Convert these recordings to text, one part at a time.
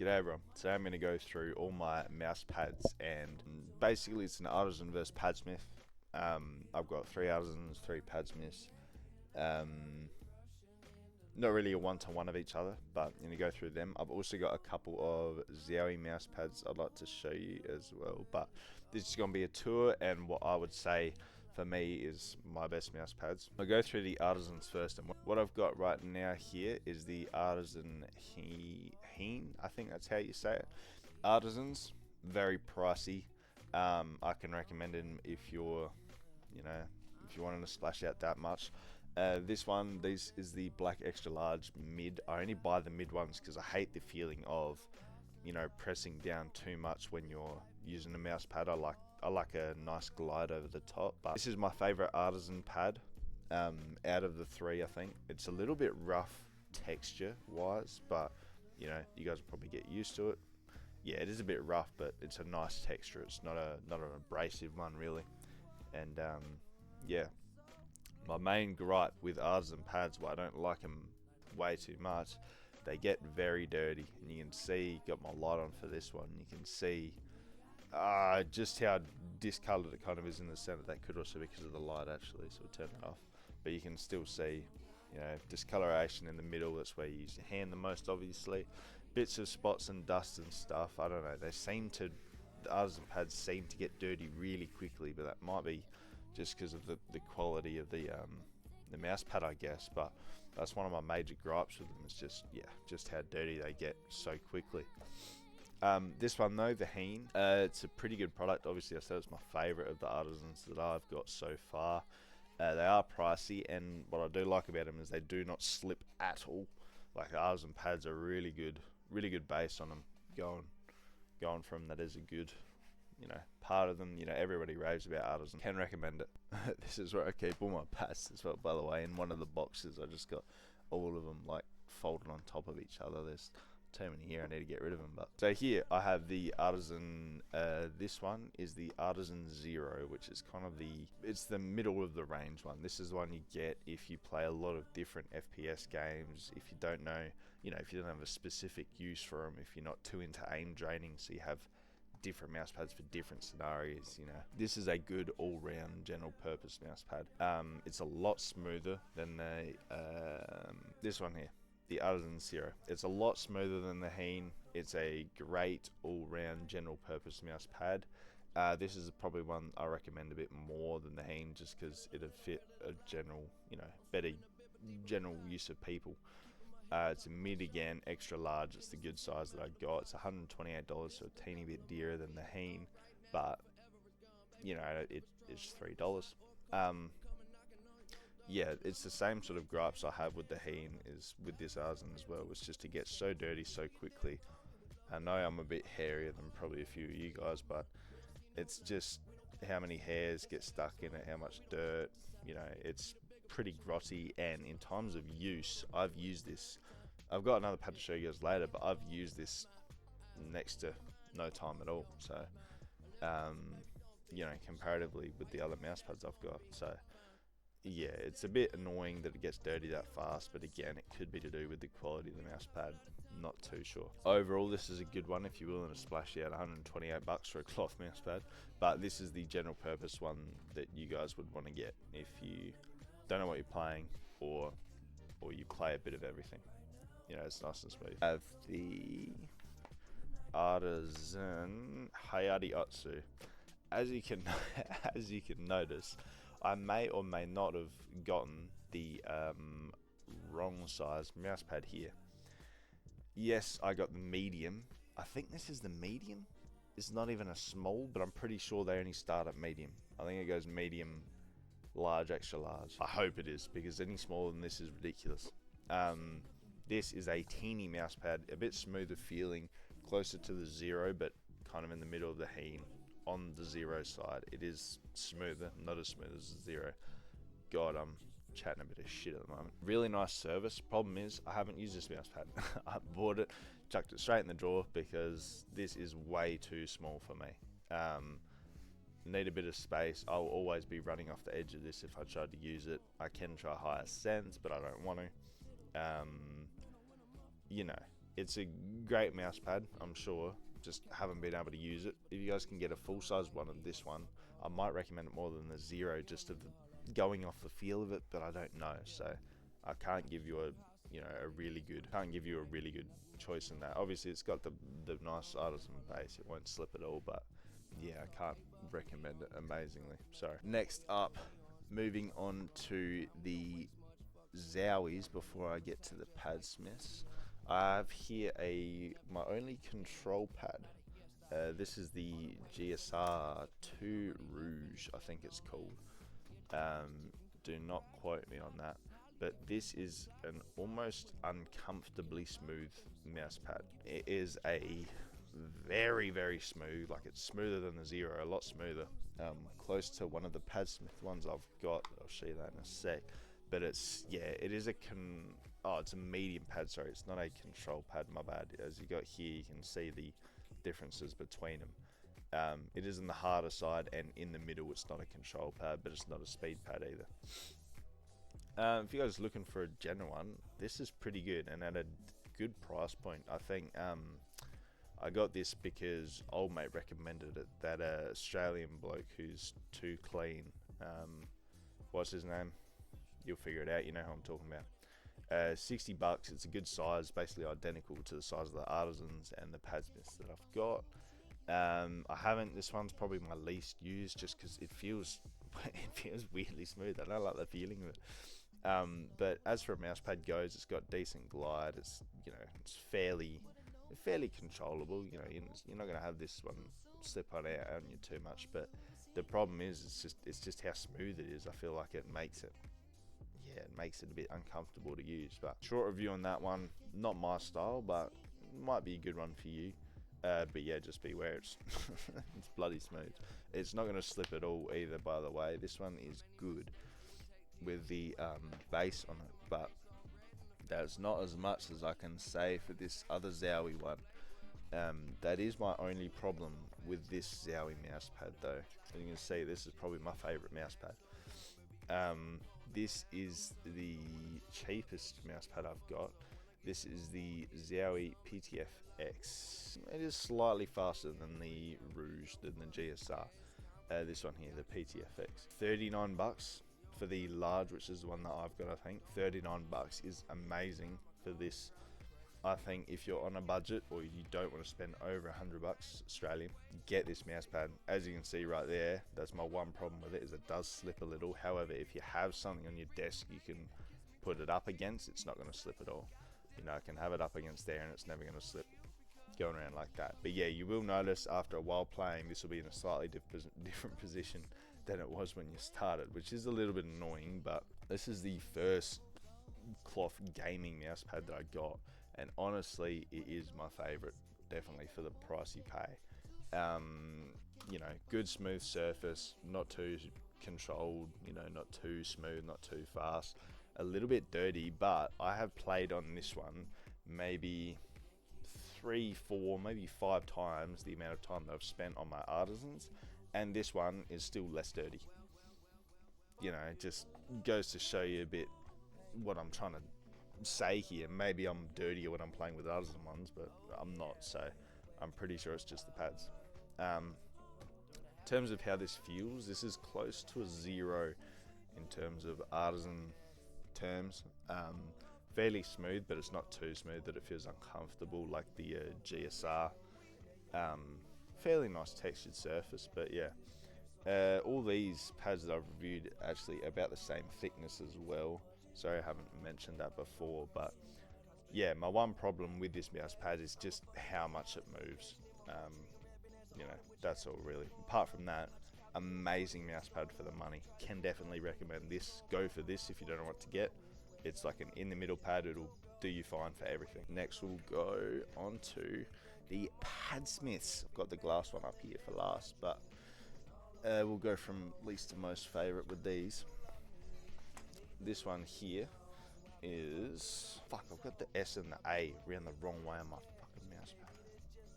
G'day everyone. Today I'm going to go through all my mouse pads, and basically it's an Artisan versus PADSMITH. I've got 3 Artisans, 3 PADSMITHs. Not really a one-to-one of each other, but I'm going to go through them. I've also got a couple of Zowie mouse pads I'd like to show you as well, but this is going to be a tour, and what I would say for me is my best mouse pads. I'll go through the Artisans first, and what I've got right now here is the Artisan Hien, I think that's how you say it. Artisans, very pricey. I can recommend them if you're, if you wanted to splash out that much. This is the black extra large mid. I only buy the mid ones because I hate the feeling of, pressing down too much when you're using a mouse pad. I like a nice glide over the top. But this is my favorite Artisan pad out of the 3. I think it's a little bit rough texture wise, but you guys will probably get used to it. Yeah, it is a bit rough, but it's a nice texture. It's not an abrasive one really. And yeah, my main gripe with Artisan pads, why I don't like them way too much, they get very dirty. And you can see, got my light on for this one, you can see just how discolored it kind of is in the center. That could also be because of the light actually, so we'll turn that off. But you can still see, discoloration in the middle. That's where you use your hand the most, obviously. Bits of spots and dust and stuff. I don't know, the Artisan pads seem to get dirty really quickly, but that might be just because of the quality of the mouse pad, I guess. But that's one of my major gripes with them, is just how dirty they get so quickly. This one though, the Hien, it's a pretty good product. Obviously I said it's my favorite of the Artisans that I've got so far. They are pricey, and what I do like about them is they do not slip at all. Like, the Artisan pads are really good base on them. Going from that is a good part of them. Everybody raves about Artisan. Can recommend it. This is where I keep all my pads as well, by the way. In one of the boxes I just got all of them like folded on top of each other. There's too many here, I need to get rid of them. But so here I have the Artisan, this one is the Artisan Zero, which is kind of it's the middle of the range one. This is the one you get if you play a lot of different FPS games, if you don't know, if you don't have a specific use for them, if you're not too into aim draining, so you have different mouse pads for different scenarios. This is a good all-round general purpose mouse pad. It's a lot smoother than this one here, the Artisan Zero. It's a lot smoother than the Hien. It's a great all-round general purpose mouse pad. This is probably one I recommend a bit more than the Hien, just because it'd fit a general, better general use of people. It's a mid again, extra large. It's the good size that I got. It's $128, so a teeny bit dearer than the Hien, but it's $3. Yeah, it's the same sort of gripes I have with the Hien is with this Artisan as well. It's just to get so dirty so quickly. I know I'm a bit hairier than probably a few of you guys, but it's just how many hairs get stuck in it, how much dirt, it's pretty grotty. And in times of use, I've used this. I've got another pad to show you guys later, but I've used this next to no time at all. So, comparatively with the other mouse pads I've got. So, yeah, it's a bit annoying that it gets dirty that fast, but again, it could be to do with the quality of the mouse pad. Not too sure. Overall, this is a good one if you're willing to splash out $128 for a cloth mouse pad. But this is the general purpose one that you guys would want to get if you don't know what you're playing, or you play a bit of everything. It's nice and smooth. I have the Artisan Hayate Otsu. As you can notice, I may or may not have gotten the wrong size mouse pad here. Yes, I got the medium. I think this is the medium. It's not even a small, but I'm pretty sure they only start at medium. I think it goes medium, large, extra large. I hope it is, because any smaller than this is ridiculous. This is a teeny mouse pad, a bit smoother feeling, closer to the Zero, but kind of in the middle of the Hien. On the Zero side, it is smoother, not as smooth as the Zero. God, I'm chatting a bit of shit at the moment. Really nice service. Problem is, I haven't used this mouse pad. I bought it, chucked it straight in the drawer, because this is way too small for me. Need a bit of space. I'll always be running off the edge of this if I tried to use it. I can try higher sense, but I don't want to. It's a great mouse pad, I'm sure, just haven't been able to use it. If you guys can get a full size one of this one, I might recommend it more than the Zero, just of the, going off the feel of it, but I don't know, so I can't give you a really good choice in that. Obviously it's got the nice Artisan base, it won't slip at all, but yeah, I can't recommend it amazingly. Sorry. Next up, moving on to the Zowies before I get to the PADSMITHs. I have here my only control pad. This is the GSR 2 Rouge, I think it's called. Do not quote me on that, but this is an almost uncomfortably smooth mouse pad. It is a very, very smooth, like it's smoother than the Zero, a lot smoother. Close to one of the PADSMITH ones I've got. I'll show you that in a sec. But it's, yeah, it is it's a medium pad, sorry, it's not a control pad, my bad. As you got here, you can see the differences between them. It is in the harder side, and in the middle it's not a control pad, but it's not a speed pad either. If you guys are looking for a general one, this is pretty good, and at a good price point. I think I got this because old mate recommended it, that Australian bloke who's too clean, what's his name? You'll figure it out, you know who I'm talking about. 60 bucks, it's a good size, basically identical to the size of the Artisans and the PADSMITHs that I've got. This one's probably my least used, just because it feels weirdly smooth. I don't like the feeling of it. But as for a mouse pad goes, it's got decent glide. It's it's fairly controllable. You're not gonna have this one slip on you too much. But the problem is, it's just how smooth it is. I feel like it makes it a bit uncomfortable to use. But short review on that one, not my style, but might be a good one for you. But yeah, just beware, it's bloody smooth. It's not going to slip at all either, by the way. This one is good with the base on it, but that's not as much as I can say for this other Zowie one. That is my only problem with this Zowie mouse pad though. And you can see this is probably my favorite mouse pad. This is the cheapest mouse pad I've got. This is the Zowie PTF-X. It is slightly faster than the Rouge, than the GSR. This one here, the PTF-X. 39 bucks for the large, which is the one that I've got, I think. 39 bucks is amazing for this. I think if you're on a budget or you don't want to spend over 100 bucks Australian, get this mouse pad. As you can see right there, that's my one problem with it, is it does slip a little. However, if you have something on your desk you can put it up against, it's not going to slip at all. I can have it up against there and it's never going to slip going around like that. But yeah, you will notice after a while playing, this will be in a slightly different position than it was when you started, which is a little bit annoying. But this is the first cloth gaming mouse pad that I got, and honestly it is my favorite, definitely for the price you pay. Good smooth surface, not too controlled, not too smooth, not too fast, a little bit dirty, but I have played on this one maybe 3, 4, maybe 5 times the amount of time that I've spent on my Artisans, and this one is still less dirty. It just goes to show you a bit what I'm trying to say here. Maybe I'm dirtier when I'm playing with Artisan ones, but I'm not, so I'm pretty sure it's just the pads. In terms of how this feels, this is close to a Zero in terms of Artisan terms. Fairly smooth, but it's not too smooth that it feels uncomfortable like the GSR. Fairly nice textured surface, but yeah. All these pads that I've reviewed actually about the same thickness as well. Sorry I haven't mentioned that before, but yeah, my one problem with this mouse pad is just how much it moves. That's all really. Apart from that, amazing mouse pad for the money. Can definitely recommend this. Go for this if you don't know what to get. It's like an in the middle pad, it'll do you fine for everything. Next we'll go on to the PADSMITHs. I've got the glass one up here for last, but we'll go from least to most favorite with these. This one here is, I've got the S and the A around the wrong way on my fucking mouse pad.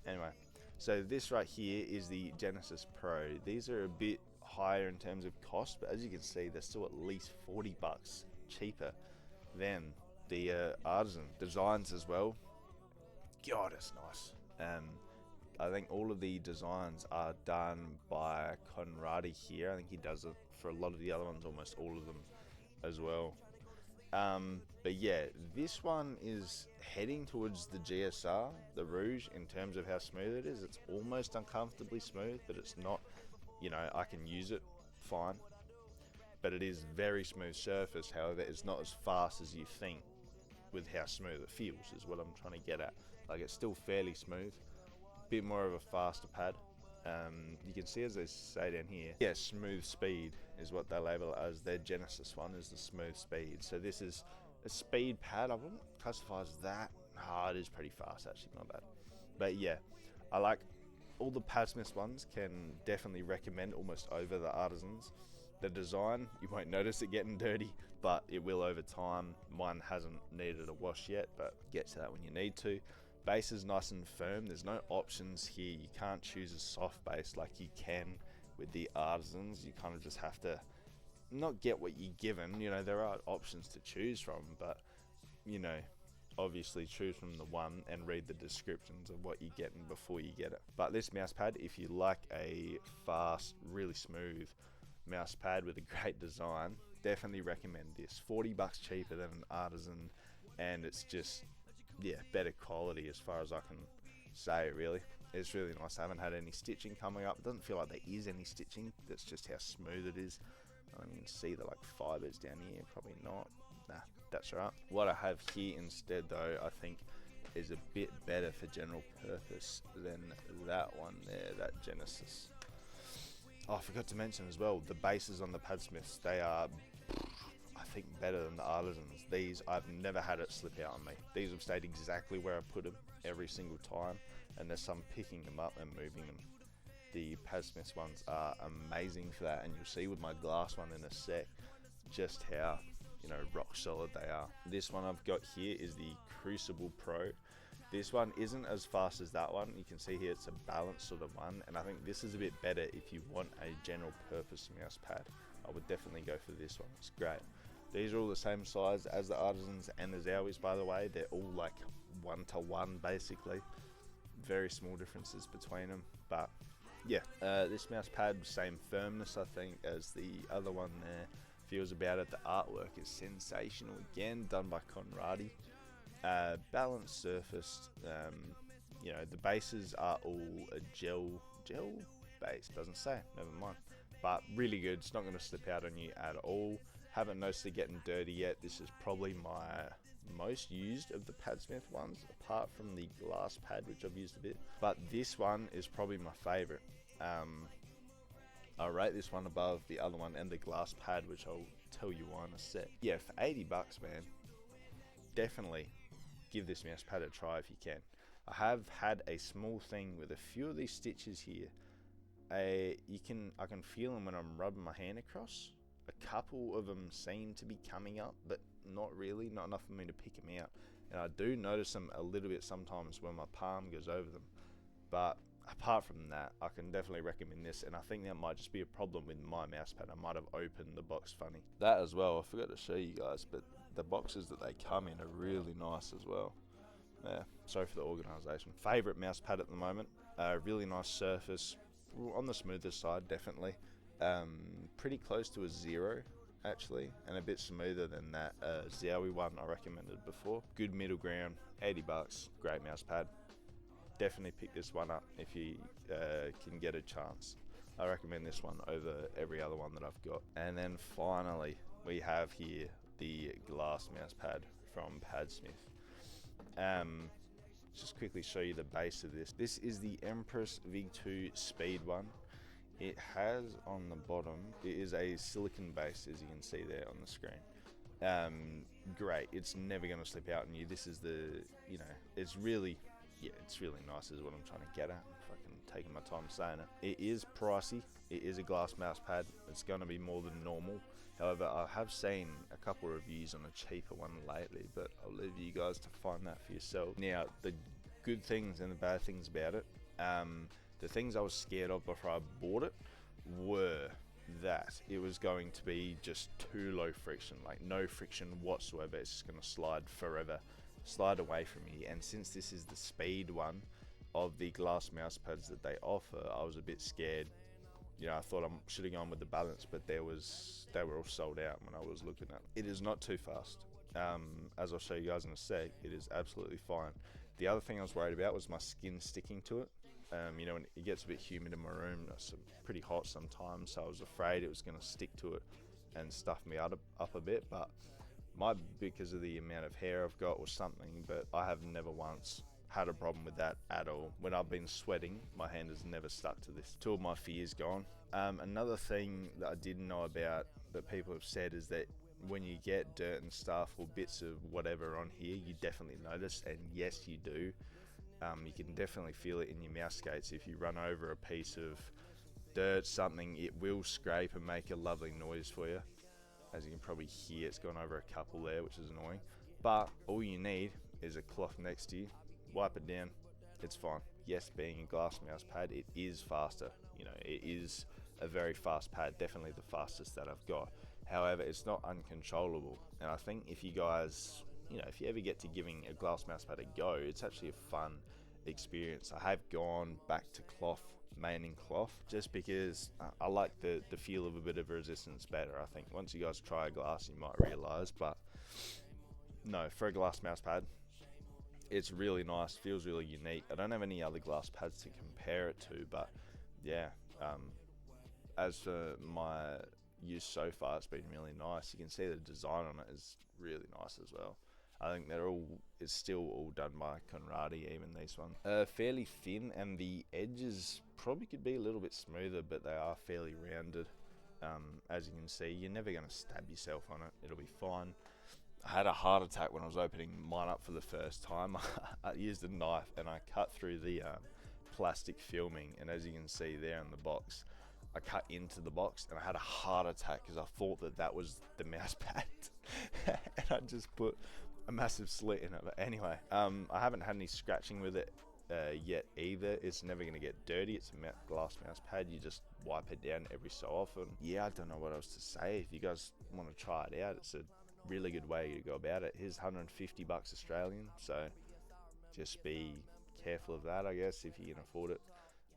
Anyway, so this right here is the Genesis Pro. These are a bit higher in terms of cost, but as you can see, they're still at least 40 bucks cheaper than the Artisan. Designs as well, God, it's nice. I think all of the designs are done by Conradi here. I think he does it for a lot of the other ones, almost all of them as well. But yeah, this one is heading towards the GSR, the Rouge, in terms of how smooth it is. It's almost uncomfortably smooth, but it's not, you know, I can use it fine. But it is very smooth surface. However, it's not as fast as you think with how smooth it feels, is what I'm trying to get at. Like, it's still fairly smooth, bit more of a faster pad. You can see, as they say down here, yeah, smooth speed is what they label it as. Their Genesis one is the smooth speed. So this is a speed pad. I wouldn't classify as that. It is pretty fast actually, not bad. But yeah, I like all the PADSMITH ones. Can definitely recommend almost over the Artisans. The design, you won't notice it getting dirty, but it will over time. Mine hasn't needed a wash yet, but get to that when you need to. Base is nice and firm. There's no options here. You can't choose a soft base like you can with the Artisans. You kind of just have to not get what you're given. You know, there are options to choose from, but, you know, obviously choose from the one and read the descriptions of what you're getting before you get it. But this mouse pad, if you like a fast, really smooth mouse pad with a great design, definitely recommend this. $40 cheaper than an Artisan, and it's just, yeah, better quality as far as I can say, really. It's really nice. I haven't had any stitching coming up. It doesn't feel like there is any stitching. That's just how smooth it is. You can see the like fibers down here. Probably not. Nah, that's alright. What I have here instead, though, I think is a bit better for general purpose than that one there, that Genesis. Oh, I forgot to mention as well, the bases on the PADSMITHs, they are, I think, better than the Artisans. These, I've never had it slip out on me. These have stayed exactly where I put them every single time, and there's some picking them up and moving them. The PADSMITH ones are amazing for that, and you'll see with my glass one in a sec just how, you know, rock solid they are. This one I've got here is the Crucible Pro. This one isn't as fast as that one. You can see here it's a balanced sort of one, and I think this is a bit better if you want a general purpose mouse pad. I would definitely go for this one. It's great. These are all the same size as the Artisans and the Zowies, by the way. They're all like 1-to-1 basically. Very small differences between them, but yeah, this mouse pad, same firmness I think as the other one there. Feels about it. The artwork is sensational again, done by Conradi. Balanced surfaced. You know, the bases are all a gel base. Doesn't say. Never mind. But really good. It's not going to slip out on you at all. Haven't noticed it getting dirty yet. This is probably my most used of the PADSMITH ones, apart from the glass pad, which I've used a bit. But this one is probably my favorite. I rate this one above the other one and the glass pad, which I'll tell you why in a sec. Yeah, for $80, man, definitely give this mouse pad a try if you can. I have had a small thing with a few of these stitches here. I can feel them when I'm rubbing my hand across. A couple of them seem to be coming up, but not really, not enough for me to pick them out. And I do notice them a little bit sometimes when my palm goes over them. But apart from that, I can definitely recommend this, and I think that might just be a problem with my mouse pad. I might have opened the box funny. That as well, I forgot to show you guys, but the boxes that they come in are really nice as well. Yeah, sorry for the organisation. Favourite mouse pad at the moment. Really nice surface, on the smoother side definitely. Pretty close to a Zero actually, and a bit smoother than that Zowie one I recommended before. Good middle ground, $80, great mouse pad. Definitely pick this one up if you can get a chance. I recommend this one over every other one that I've got. And then finally, we have here the glass mouse pad from PADSMITH. Just quickly show you the base of this. This is the Empress V2 Speed one. It has on the bottom, it is a silicone base, as you can see there on the screen. Great, it's never going to slip out on you. This is the, you know, it's really nice is what I'm trying to get at. Fucking taking my time saying it. It is pricey. It is a glass mouse pad. It's going to be more than normal. However, I have seen a couple of reviews on a cheaper one lately, but I'll leave you guys to find that for yourself. Now, the good things and the bad things about it, the things I was scared of before I bought it were that it was going to be just too low friction, like no friction whatsoever. It's just going to slide forever. slide away from me. And since this is the speed one of the glass mouse pads that they offer, I was a bit scared. You know, I thought I should have gone with the balance, but they were all sold out when I was looking at it. It is not too fast. As I'll show you guys in a sec, it is absolutely fine. The other thing I was worried about was my skin sticking to it. You know, when it gets a bit humid in my room, it's pretty hot sometimes, so I was afraid it was going to stick to it and stuff me up a bit, but might be because of the amount of hair I've got or something, but I have never once had a problem with that at all. When I've been sweating, my hand has never stuck to this. Two of my fears gone. Another thing that I didn't know about that people have said is that when you get dirt and stuff or bits of whatever on here, you definitely notice, and yes you do. You can definitely feel it in your mouse skates. If you run over a piece of dirt, something, it will scrape and make a lovely noise for you. As you can probably hear, it's gone over a couple there, which is annoying. But all you need is a cloth next to you. Wipe it down, it's fine. Yes, being a glass mouse pad, it is faster. You know, it is a very fast pad, definitely the fastest that I've got. However, it's not uncontrollable. And I think if you guys, you know, if you ever get to giving a glass mouse pad a go, it's actually a fun experience. I have gone back to cloth, maining cloth, just because I like the feel of a bit of resistance better. I think once you guys try a glass, you might realize, but no, for a glass mouse pad, it's really nice, feels really unique. I don't have any other glass pads to compare it to, but yeah, as for my use so far, it's been really nice. You can see the design on it is really nice as well. I think it's still all done by Conradi, even these ones. Fairly thin, and the edges probably could be a little bit smoother, but they are fairly rounded. As you can see, you're never going to stab yourself on it. It'll be fine. I had a heart attack when I was opening mine up for the first time. I used a knife and I cut through the plastic filming, and as you can see there in the box, I cut into the box and I had a heart attack because I thought that was the mouse pad and I just put a massive slit in it. But anyway, I haven't had any scratching with it yet either. It's never going to get dirty. It's a glass mouse pad. You just wipe it down every so often. Yeah, I don't know what else to say. If you guys want to try it out, it's a really good way to go about it. Here's 150 bucks Australian, so just be careful of that, I guess, if you can afford it.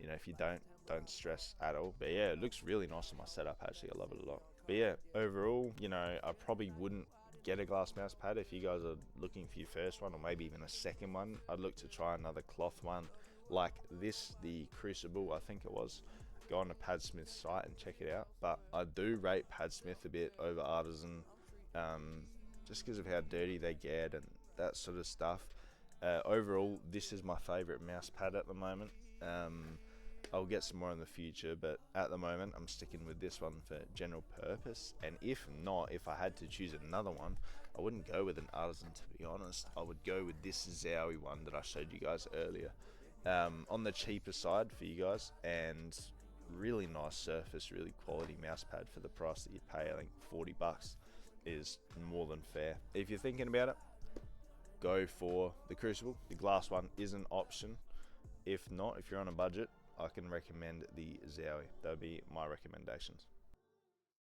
You know, if you don't stress at all. But yeah, it looks really nice on my setup, actually. I love it a lot. But yeah, overall, you know, I probably wouldn't get a glass mouse pad if you guys are looking for your first one, or maybe even a second one. I'd look to try another cloth one like this, the Crucible, I think it was. Go on to PADSMITH's site and check it out. But I do rate PADSMITH a bit over Artisan, just because of how dirty they get and that sort of stuff. Overall, this is my favorite mouse pad at the moment. I'll get some more in the future, but at the moment I'm sticking with this one for general purpose. And if not, if I had to choose another one, I wouldn't go with an Artisan, to be honest. I would go with this Zowie one that I showed you guys earlier, on the cheaper side for you guys, and really nice surface, really quality mouse pad for the price that you pay. I think 40 bucks is more than fair. If you're thinking about it, go for the Crucible. The glass one is an option. If not, if you're on a budget, I can recommend the Zowie. That would be my recommendations.